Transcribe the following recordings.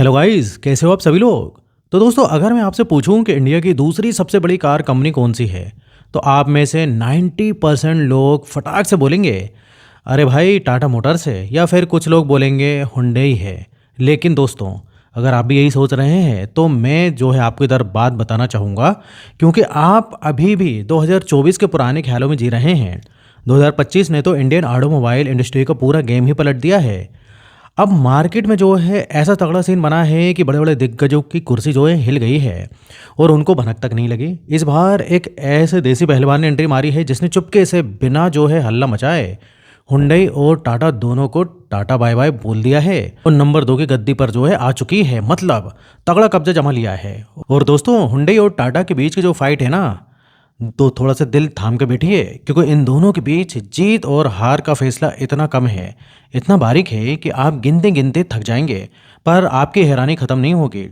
Hello guys, कैसे हो आप सभी लोग। तो दोस्तों, अगर मैं आपसे पूछूं कि इंडिया की दूसरी सबसे बड़ी कार कंपनी कौन सी है, तो आप में से 90% लोग फटाक से बोलेंगे, अरे भाई टाटा मोटर्स है, या फिर कुछ लोग बोलेंगे हुंडई है। लेकिन दोस्तों, अगर आप भी यही सोच रहे हैं तो मैं जो है आपको इधर बात बताना चाहूँगा, क्योंकि आप अभी भी 2024 के पुराने ख्यालों में जी रहे हैं। 2025 ने तो इंडियन ऑटोमोबाइल इंडस्ट्री का पूरा गेम ही पलट दिया है। अब मार्केट में जो है ऐसा तगड़ा सीन बना है कि बड़े बड़े दिग्गजों की कुर्सी जो है हिल गई है और उनको भनक तक नहीं लगी। इस बार एक ऐसे देसी पहलवान ने एंट्री मारी है जिसने चुपके से बिना जो है हल्ला मचाए हुंडई और टाटा दोनों को टाटा बाय बाय बोल दिया है और नंबर 2 की गद्दी पर जो है आ चुकी है, मतलब तगड़ा कब्जा जमा लिया है। और दोस्तों, हुंडई और टाटा के बीच की जो फाइट है ना, तो थोड़ा सा दिल थाम के बैठिए, क्योंकि इन दोनों के बीच जीत और हार का फैसला इतना कम है, इतना बारीक है कि आप गिनते गिनते थक जाएंगे, पर आपकी हैरानी खत्म नहीं होगी।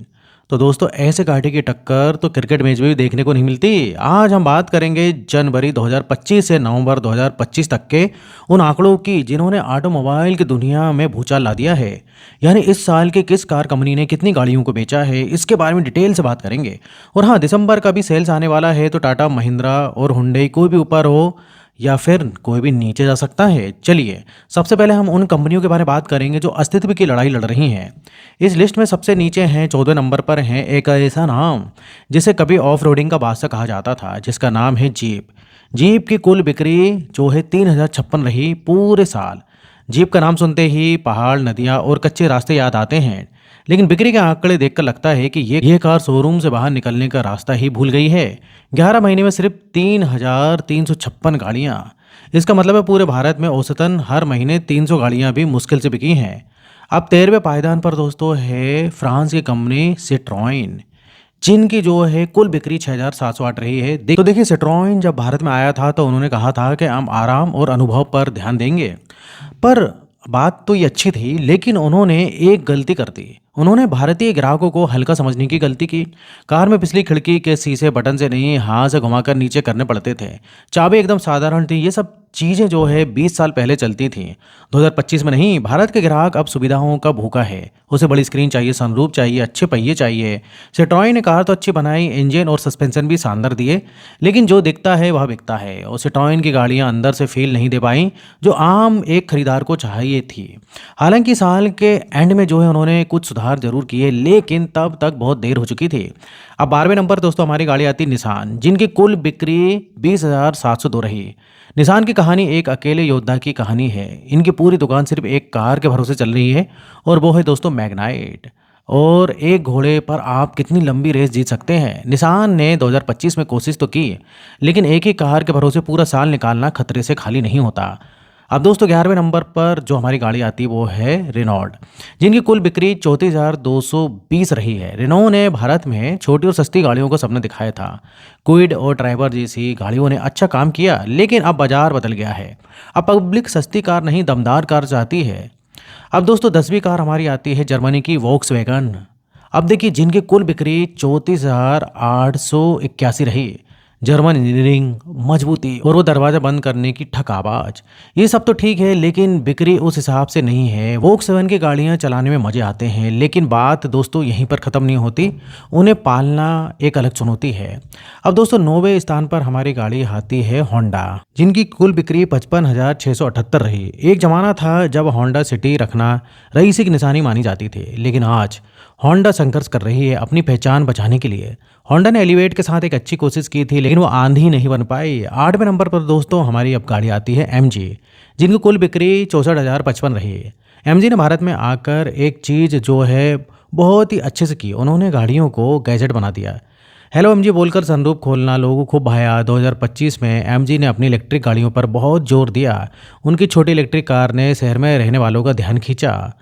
तो दोस्तों, ऐसे कांटे की टक्कर तो क्रिकेट मैच में भी देखने को नहीं मिलती। आज हम बात करेंगे जनवरी 2025 से नवंबर 2025 तक के उन आंकड़ों की जिन्होंने ऑटोमोबाइल की दुनिया में भूचाल ला दिया है। यानी इस साल के किस कार कंपनी ने कितनी गाड़ियों को बेचा है, इसके बारे में डिटेल से बात करेंगे। और हाँ, दिसंबर का भी सेल्स आने वाला है, तो टाटा महिंद्रा और हुंडई कोई भी ऊपर हो या फिर कोई भी नीचे जा सकता है। चलिए, सबसे पहले हम उन कंपनियों के बारे में बात करेंगे जो अस्तित्व की लड़ाई लड़ रही हैं। इस लिस्ट में सबसे नीचे हैं, 14 नंबर पर हैं एक ऐसा नाम जिसे कभी ऑफ रोडिंग का बादशाह कहा जाता था, जिसका नाम है जीप। जीप की कुल बिक्री जो है 3056 रही पूरे साल। जीप का नाम सुनते ही पहाड़, नदियाँ और कच्चे रास्ते याद आते हैं, लेकिन बिक्री के आंकड़े देखकर लगता है कि ये कार शोरूम से बाहर निकलने का रास्ता ही भूल गई है। 11 महीने में सिर्फ 3356 गाड़ियाँ। इसका मतलब है पूरे भारत में औसतन हर महीने 300 गाड़ियाँ भी मुश्किल से बिकी हैं। अब 13वें पायदान पर दोस्तों है फ्रांस की कंपनी सिट्रोइन, जिनकी जो है कुल बिक्री 6708 रही है। तो देखिए, सिट्रोइन जब भारत में आया था तो उन्होंने कहा था कि हम आराम और अनुभव पर ध्यान देंगे, पर बात तो ये अच्छी थी, लेकिन उन्होंने एक गलती कर दी। उन्होंने भारतीय ग्राहकों को हल्का समझने की गलती की। कार में पिछली खिड़की के शीशे बटन से नहीं, हाथ से घुमाकर नीचे करने पड़ते थे। चाबी एकदम साधारण थी। ये सब चीज़ें जो है 20 साल पहले चलती थी, 2025 में नहीं। भारत के ग्राहक अब सुविधाओं का भूखा है। उसे बड़ी स्क्रीन चाहिए, सनरूफ चाहिए, अच्छे पहिए चाहिए। सिट्रोइन ने कार तो अच्छी बनाई, इंजन और सस्पेंशन भी शानदार दिए, लेकिन जो दिखता है वह बिकता है। और सिट्रोइन की गाड़ियां अंदर से फील नहीं दे पाई जो आम एक खरीदार को चाहिए थी। हालांकि साल के एंड में जो है उन्होंने कुछ सुधार जरूर किए, लेकिन तब तक बहुत देर हो चुकी थी। अब 12वें नंबर दोस्तों हमारी गाड़ी आती निसान, जिनकी कुल बिक्री 20,702 रही। निसान की कहानी एक अकेले योद्धा की कहानी है। इनकी पूरी दुकान सिर्फ एक कार के भरोसे चल रही है, और वो है दोस्तों मैग्नाइट। और एक घोड़े पर आप कितनी लंबी रेस जीत सकते हैं। निसान ने 2025 में कोशिश तो की, लेकिन एक ही कार के भरोसे पूरा साल निकालना खतरे से खाली नहीं होता। अब दोस्तों 11वें नंबर पर जो हमारी गाड़ी आती है वो है रेनॉल्ट, जिनकी कुल बिक्री 34,220 रही है। रेनॉ ने भारत में छोटी और सस्ती गाड़ियों का सपना दिखाया था। क्विड और ड्राइवर जैसी गाड़ियों ने अच्छा काम किया, लेकिन अब बाजार बदल गया है। अब पब्लिक सस्ती कार नहीं, दमदार कार चाहती है। अब दोस्तों 10वीं कार हमारी आती है जर्मनी की वोक्सवैगन। अब देखिए, जिनकी कुल बिक्री 34,881 रही। जर्मन इंजीनियरिंग, मजबूती और वो दरवाजा बंद करने की ठक आवाज, ये सब तो ठीक है, लेकिन बिक्री उस हिसाब से नहीं है। वोक्सवैगन की गाड़ियां चलाने में मजे आते हैं, लेकिन बात दोस्तों यहीं पर ख़त्म नहीं होती। उन्हें पालना एक अलग चुनौती है। अब दोस्तों 9वें स्थान पर हमारी गाड़ी आती है होंडा, जिनकी कुल बिक्री 55,678 रही। एक जमाना था जब होंडा सिटी रखना रईसी की निशानी मानी जाती थी, लेकिन आज होंडा संघर्ष कर रही है अपनी पहचान बचाने के लिए। होंडा ने एलिवेट के साथ एक अच्छी कोशिश की थी, लेकिन वो आंधी नहीं बन पाई। 8वें नंबर पर दोस्तों हमारी अब गाड़ी आती है एमजी, जिनकी कुल बिक्री 64,055 रही है। एमजी ने भारत में आकर एक चीज़ जो है बहुत ही अच्छे से की, उन्होंने गाड़ियों को गैजेट बना दिया। हेलो एमजी बोलकर सनरूफ खोलना लोगों को खूब भाया। 2025 में एमजी ने अपनी इलेक्ट्रिक गाड़ियों पर बहुत जोर दिया। उनकी छोटी इलेक्ट्रिक कार ने शहर में रहने वालों का ध्यान खींचा।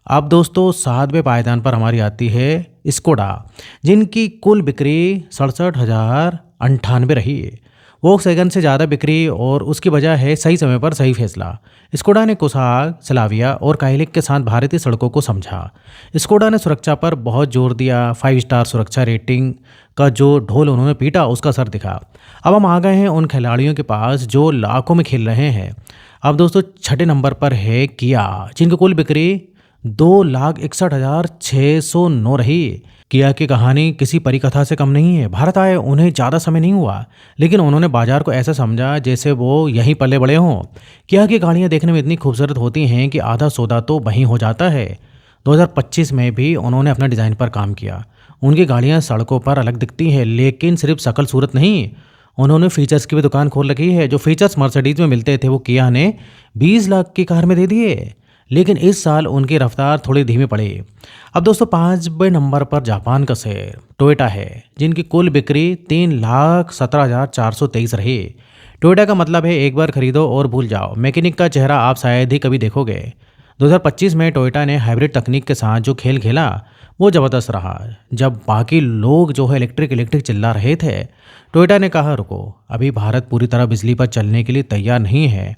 अब दोस्तों 7वें पायदान पर हमारी आती है स्कोडा, जिनकी कुल बिक्री 67,098 रही। वोक्सवैगन से ज़्यादा बिक्री, और उसकी वजह है सही समय पर सही फैसला। स्कोडा ने कुसाग, स्लाविया और काइलिक के साथ भारतीय सड़कों को समझा। स्कोडा ने सुरक्षा पर बहुत जोर दिया। 5 स्टार सुरक्षा रेटिंग का जो ढोल उन्होंने पीटा, उसका असर दिखा। अब हम आ गए हैं उन खिलाड़ियों के पास जो लाखों में खेल रहे हैं। अब दोस्तों 6ठे नंबर पर है किया, जिनकी कुल बिक्री 2,61,609 रही। किया की कहानी किसी परिकथा से कम नहीं है। भारत आए उन्हें ज़्यादा समय नहीं हुआ, लेकिन उन्होंने बाजार को ऐसा समझा जैसे वो यहीं पले बड़े हों। किया की गाड़ियाँ देखने में इतनी खूबसूरत होती हैं कि आधा सौदा तो वहीं हो जाता है। 2025 में भी उन्होंने अपना डिज़ाइन पर काम किया। उनकी गाड़ियाँ सड़कों पर अलग दिखती हैं, लेकिन सिर्फ शक्ल सूरत नहीं, उन्होंने फीचर्स की भी दुकान खोल रखी है। जो फीचर्स मर्सिडीज में मिलते थे वो किया ने 20 लाख की कार में दे दिए। लेकिन इस साल उनकी रफ्तार थोड़ी धीमी पड़ी। अब दोस्तों 5वें नंबर पर जापान का शहर टोयोटा है, जिनकी कुल बिक्री 3,17,423 रही। टोयोटा का मतलब है एक बार खरीदो और भूल जाओ। मैकेनिक का चेहरा आप शायद ही कभी देखोगे। 2025 में टोयोटा ने हाइब्रिड तकनीक के साथ जो खेल खेला वो ज़बरदस्त रहा। जब बाकी लोग जो है इलेक्ट्रिक इलेक्ट्रिक चिल्ला रहे थे, टोयोटा ने कहा रुको, अभी भारत पूरी तरह बिजली पर चलने के लिए तैयार नहीं है।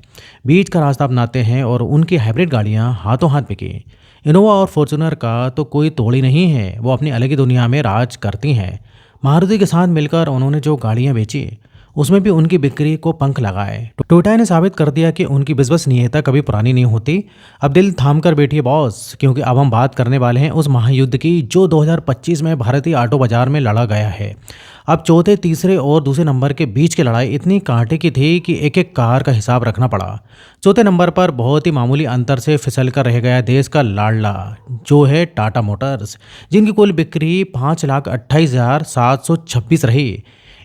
बीच का रास्ता अपनाते हैं और उनकी हाइब्रिड गाड़ियां हाथों हाथ बिकी। इनोवा और फॉर्च्यूनर का तो कोई तोड़ ही नहीं है, वो अपनी अलग ही दुनिया में राज करती हैं। मारुति के साथ मिलकर उन्होंने जो गाड़ियां बेची उसमें भी उनकी बिक्री को पंख लगाए। टोयोटा ने साबित कर दिया कि उनकी विश्वसनीयता कभी पुरानी नहीं होती। अब दिल थाम कर बैठिए बॉस, क्योंकि अब हम बात करने वाले हैं उस महायुद्ध की जो 2025 में भारतीय ऑटो बाजार में लड़ा गया है। अब चौथे, तीसरे और दूसरे नंबर के बीच की लड़ाई इतनी कांटे की थी कि एक एक कार का हिसाब रखना पड़ा। चौथे नंबर पर बहुत ही मामूली अंतर से फिसल कर रह गया देश का लाडला, जो है टाटा मोटर्स, जिनकी कुल बिक्री 5,28,726 रही।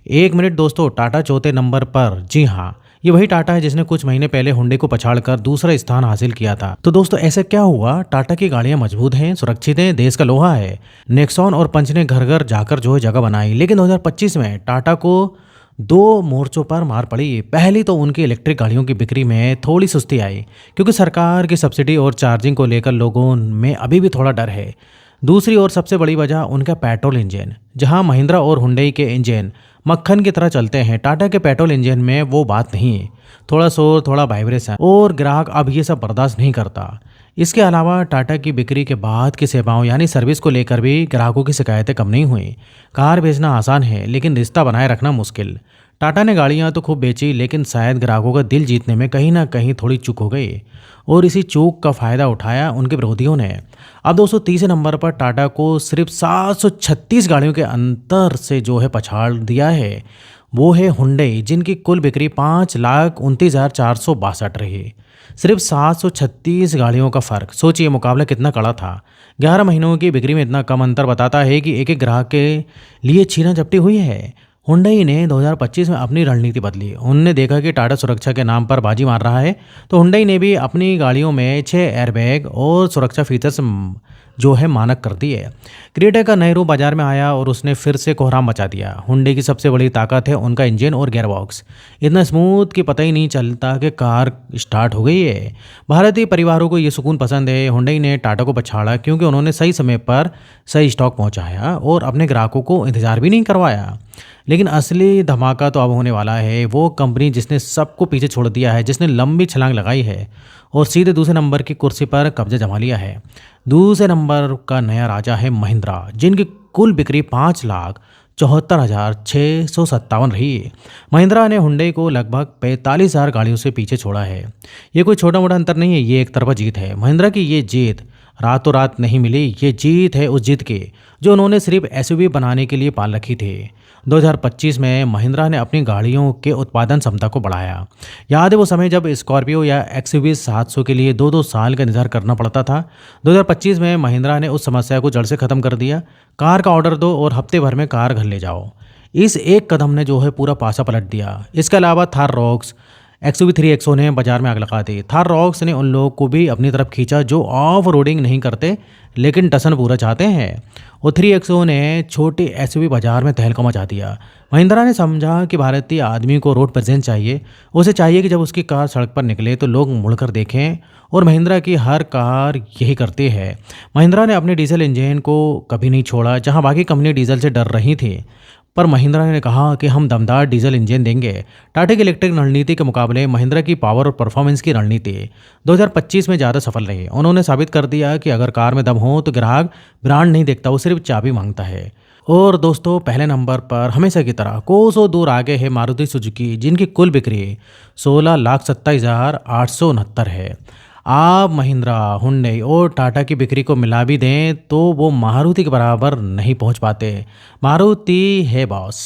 एक मिनट दोस्तों, टाटा चौथे नंबर पर, जी हाँ, ये वही टाटा है जिसने कुछ महीने पहले हुंडई को पछाड़कर दूसरा स्थान हासिल किया था। तो दोस्तों ऐसा क्या हुआ? टाटा की गाड़ियां मजबूत हैं, सुरक्षित हैं, देश का लोहा है। नेक्सॉन और पंच ने घर घर जाकर जो है जगह बनाई। लेकिन 2025 में टाटा को दो मोर्चों पर मार पड़ी। पहली तो उनकी इलेक्ट्रिक गाड़ियों की बिक्री में थोड़ी सुस्ती आई, क्योंकि सरकार की सब्सिडी और चार्जिंग को लेकर लोगों में अभी भी थोड़ा डर है। दूसरी और सबसे बड़ी वजह उनका पेट्रोल इंजन, जहां महिंद्रा और हुंडई के इंजन मक्खन की तरह चलते हैं, टाटा के पेट्रोल इंजन में वो बात नहीं है। थोड़ा शोर, थोड़ा वाइब्रेशन, और ग्राहक अब ये सब बर्दाश्त नहीं करता। इसके अलावा टाटा की बिक्री के बाद की सेवाओं यानी सर्विस को लेकर भी ग्राहकों की शिकायतें कम नहीं हुई। कार बेचना आसान है, लेकिन रिश्ता बनाए रखना मुश्किल। टाटा ने गाड़ियां तो खूब बेची, लेकिन शायद ग्राहकों का दिल जीतने में कहीं ना कहीं थोड़ी चूक हो गई, और इसी चूक का फ़ायदा उठाया उनके विरोधियों ने। अब 230 नंबर पर टाटा को सिर्फ 736 गाड़ियों के अंतर से जो है पछाड़ दिया है। वो है हुंडई, जिनकी कुल बिक्री 5,29,462 रही। सिर्फ 736 गाड़ियों का फ़र्क, सोचिए मुकाबला कितना कड़ा था। 11 महीनों की बिक्री में इतना कम अंतर बताता है कि एक एक ग्राहक के लिए छीना झपटी हुई है। हुंडई ने 2025 में अपनी रणनीति बदली। उन्होंने देखा कि टाटा सुरक्षा के नाम पर बाजी मार रहा है, तो हुंडई ने भी अपनी गाड़ियों में 6 एयरबैग और सुरक्षा फीचर्स जो है मानक कर दिए। क्रेटा का नया रूप बाजार में आया और उसने फिर से कोहराम मचा दिया। हुंडई की सबसे बड़ी ताकत है उनका इंजन और गियरबॉक्स, इतना स्मूथ कि पता ही नहीं चलता कि कार स्टार्ट हो गई है। भारतीय परिवारों को ये सुकून पसंद है। हुंडई ने टाटा को पछाड़ा क्योंकि उन्होंने सही समय पर सही स्टॉक पहुंचाया और अपने ग्राहकों को इंतजार भी नहीं करवाया। लेकिन असली धमाका तो अब होने वाला है। वो कंपनी जिसने सबको पीछे छोड़ दिया है, जिसने लंबी छलांग लगाई है और सीधे दूसरे नंबर की कुर्सी पर कब्जा जमा लिया है। दूसरे नंबर का नया राजा है महिंद्रा, जिनकी कुल बिक्री 5,74,657 रही। महिंद्रा ने हुंडई को लगभग 45,000 गाड़ियों से पीछे छोड़ा है। ये कोई छोटा मोटा अंतर नहीं है, ये एक तरफा जीत है। महिंद्रा की ये जीत रातों रात नहीं मिली, ये जीत है उस जीत की जो उन्होंने सिर्फ एसयूवी बनाने के लिए पाल रखी थी। 2025 में महिंद्रा ने अपनी गाड़ियों के उत्पादन क्षमता को बढ़ाया। याद है वो समय जब स्कॉर्पियो या एक्सयूवी 700 के लिए 2-2 साल का इंतजार करना पड़ता था। 2025 में महिंद्रा ने उस समस्या को जड़ से ख़त्म कर दिया। कार का ऑर्डर दो और हफ्ते भर में कार घर ले जाओ। इस एक कदम ने जो है पूरा पासा पलट दिया। इसके अलावा थार रॉक्स, एक्सयूवी 3XO ने बाजार में आग लगा दी। थार रॉक्स ने उन लोगों को भी अपनी तरफ खींचा जो ऑफ रोडिंग नहीं करते लेकिन टसन पूरा चाहते हैं, और 3XO ने छोटे एसयूवी बाजार में तहलका मचा दिया। महिंद्रा ने समझा कि भारतीय आदमी को रोड प्रेजेंस चाहिए। उसे चाहिए कि जब उसकी कार सड़क पर निकले तो लोग मुड़कर देखें, और महिंद्रा की हर कार यही करती है। महिंद्रा ने अपने डीजल इंजन को कभी नहीं छोड़ा। जहां बाकी कंपनी डीजल से डर रही थी, पर महिंद्रा ने कहा कि हम दमदार डीजल इंजन देंगे। टाटा की इलेक्ट्रिक रणनीति के मुकाबले महिंद्रा की पावर और परफॉर्मेंस की रणनीति 2025 में ज़्यादा सफल रही। उन्होंने साबित कर दिया कि अगर कार में दम हो तो ग्राहक ब्रांड नहीं देखता, वो सिर्फ चाबी मांगता है। और दोस्तों पहले नंबर पर हमेशा की तरह कोसों दूर आगे है मारुति सुजुकी, जिनकी कुल बिक्री 16,27,869 है। आप महिंद्रा, हुंडई और टाटा की बिक्री को मिला भी दें तो वो मारुति के बराबर नहीं पहुंच पाते। मारुति है बॉस।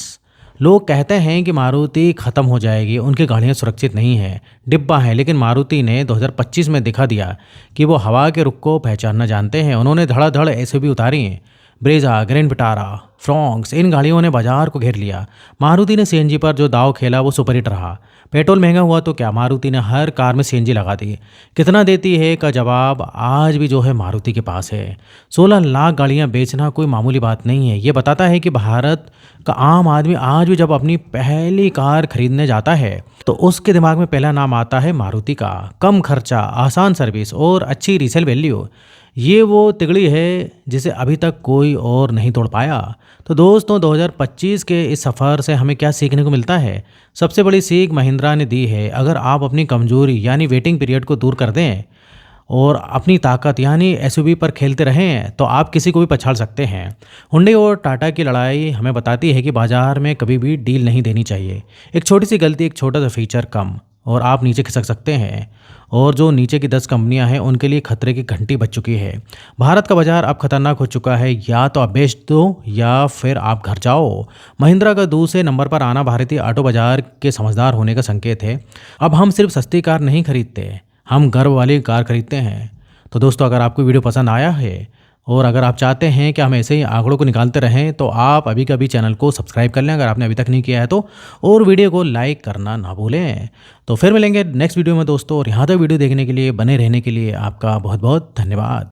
लोग कहते हैं कि मारुति ख़त्म हो जाएगी, उनकी गाड़ियाँ सुरक्षित नहीं हैं, डिब्बा है, लेकिन मारुति ने 2025 में दिखा दिया कि वो हवा के रुख को पहचानना जानते हैं। उन्होंने धड़ाधड़ एसयूवी उतारी हैं, ब्रेजा, ग्रैंड विटारा, फ्रॉन्क्स, इन गाड़ियों ने बाजार को घेर लिया। मारुति ने सीएनजी पर जो दांव खेला वो सुपरहिट रहा। पेट्रोल महंगा हुआ तो क्या, मारुति ने हर कार में सीएनजी लगा दी। कितना देती है का जवाब आज भी जो है मारुति के पास है। 16 लाख गाड़ियां बेचना कोई मामूली बात नहीं है। ये बताता है कि भारत का आम आदमी आज भी जब अपनी पहली कार खरीदने जाता है तो उसके दिमाग में पहला नाम आता है मारुति का। कम खर्चा, आसान सर्विस और अच्छी रीसेल वैल्यू, ये वो तिगड़ी है जिसे अभी तक कोई और नहीं तोड़ पाया। तो दोस्तों, 2025 के इस सफ़र से हमें क्या सीखने को मिलता है? सबसे बड़ी सीख महिंद्रा ने दी है, अगर आप अपनी कमजोरी यानी वेटिंग पीरियड को दूर कर दें और अपनी ताकत यानी एसयूवी पर खेलते रहें तो आप किसी को भी पछाड़ सकते हैं। हुंडई और टाटा की लड़ाई हमें बताती है कि बाजार में कभी भी डील नहीं देनी चाहिए। एक छोटी सी गलती, एक छोटा सा फीचर कम और आप नीचे खिसक सकते हैं। और जो नीचे की 10 कंपनियां हैं उनके लिए खतरे की घंटी बज चुकी है। भारत का बाजार अब खतरनाक हो चुका है, या तो आप बेच दो या फिर आप घर जाओ। महिंद्रा का दूसरे नंबर पर आना भारतीय ऑटो बाजार के समझदार होने का संकेत है। अब हम सिर्फ सस्ती कार नहीं खरीदते, हम गर्व वाली कार खरीदते हैं। तो दोस्तों, अगर आपको वीडियो पसंद आया है और अगर आप चाहते हैं कि हम ऐसे ही आंकड़ों को निकालते रहें तो आप अभी कभी चैनल को सब्सक्राइब कर लें अगर आपने अभी तक नहीं किया है तो, और वीडियो को लाइक करना ना भूलें। तो फिर मिलेंगे नेक्स्ट वीडियो में दोस्तों, और यहाँ तक वीडियो देखने के लिए, बने रहने के लिए आपका बहुत बहुत धन्यवाद।